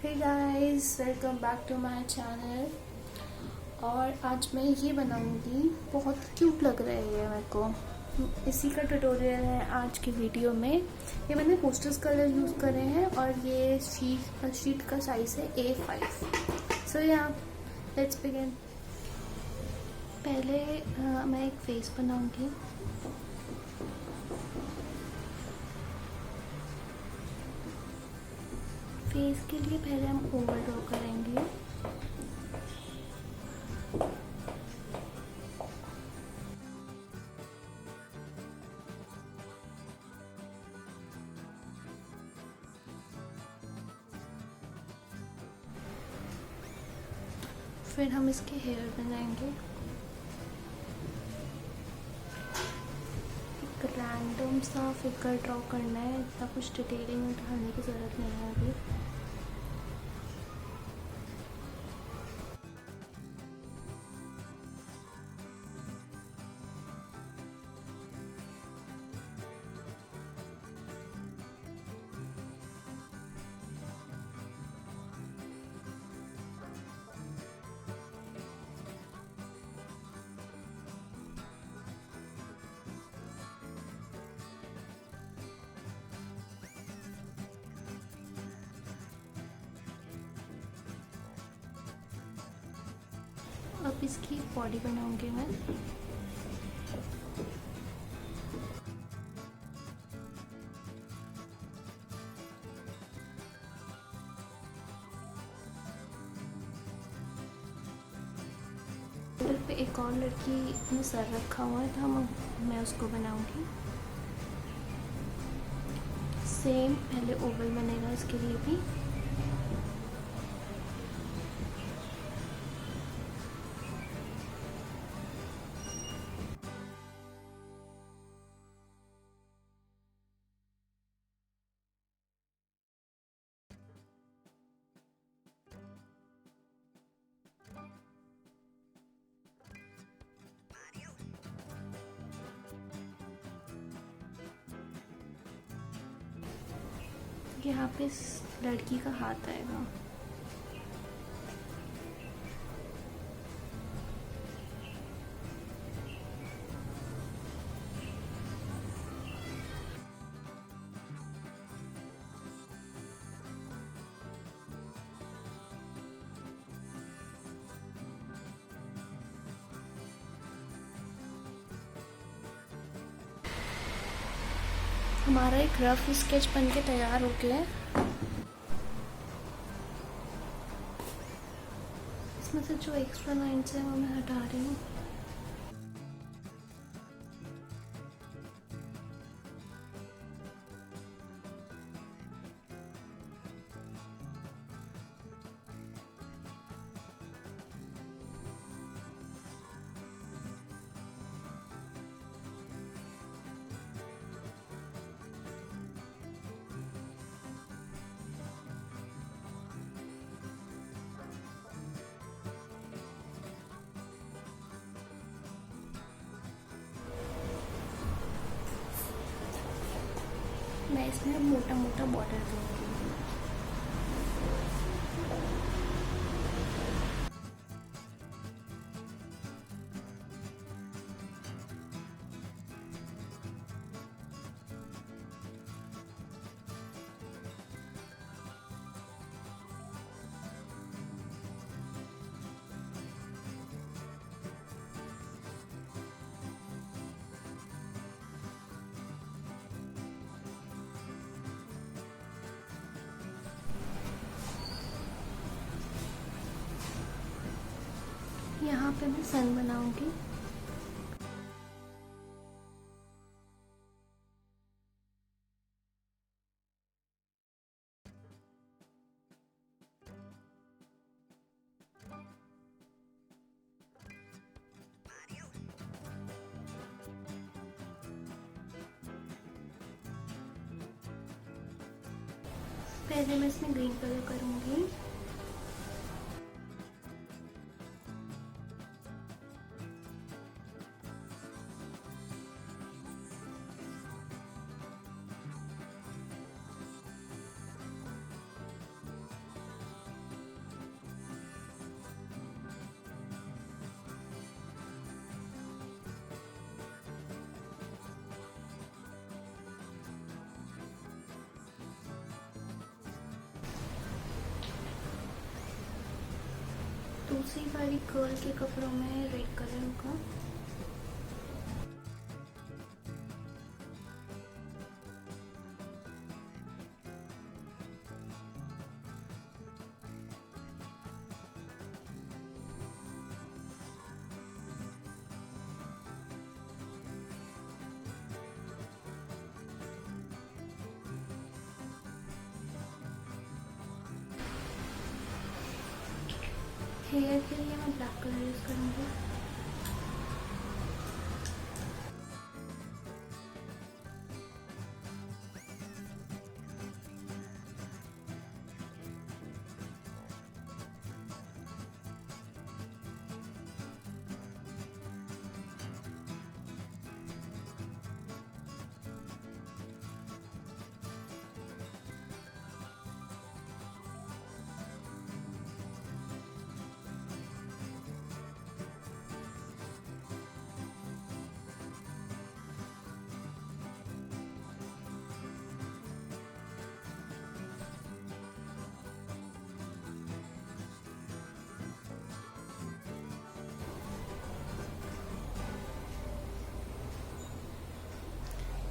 Hey guys, welcome back to my channel. और आज मैं ये बनाऊंगी, बहुत क्यूट लग रहा है ये मेरे को। इसी का ट्यूटोरियल है आज की वीडियो में। ये मैंने पोस्टर्स कलर यूज़ करे हैं और ये शीट का साइज़ है A5। सो या लेट्स बिगिन। पहले मैं एक फेस बनाऊंगी। फेस के लिए पहले हम ओवल ड्रॉ करेंगे। फिर हम इसके हेयर बनाएंगे। एक रैंडम सा फिगर ड्रॉ करना है, इतना कुछ डिटेलिंग में डालने की ज़रूरत नहीं है अभी। अब इसकी बॉडी बनाऊंगी मैं। इधर पे एक और लड़की ने सर रखा हुआ है, तो मैं उसको बनाऊंगी। सेम पहले ओवल बनेगा इसके लिए भी। यहाँ पे इस लड़की का हाथ आएगा। हमारा एक रफ स्केच बन के तैयार हो गया है। इसमें से जो एक्स्ट्रा लाइन्स हैं वो मैं हटा रही हूँ। मैं इसमें मोटा मोटा बॉर्डर दूंगी। यहाँ पे मैं सन बनाऊंगी। पहले मैं इसमें ग्रीन कलर करूंगी। दूसरी वाली गर्ल के कपड़ों में रेड कलर का। हेयर के लिए मैं ब्लैक कलर यूज़ करूँगी।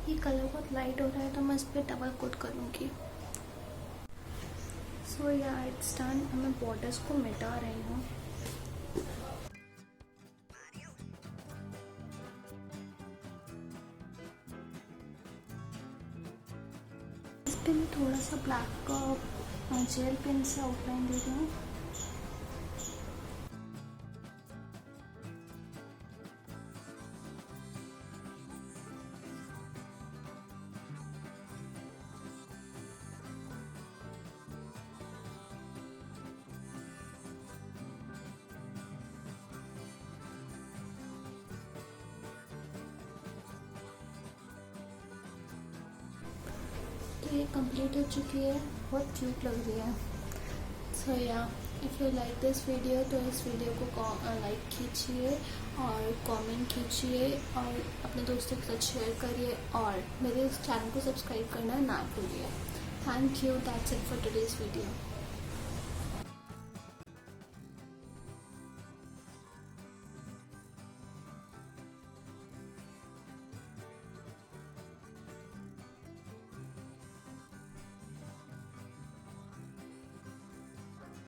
ये कलर बहुत लाइट हो रहा है तो मैं इस पर डबल कोट करूँगी। सो या इट्स डन। मैं बॉर्डर्स को मिटा रही हूँ। इस पे मैं थोड़ा सा ब्लैक का जेल पेन से आउटलाइन दे रही हूँ। तो ये कंप्लीट हो चुकी है, बहुत क्यूट लग रही है। सो या if you like this video तो इस वीडियो को लाइक कीजिए और कमेंट कीजिए और अपने दोस्तों के साथ शेयर करिए और मेरे इस चैनल को सब्सक्राइब करना ना भूलिए। Thank you. That's it for today's video.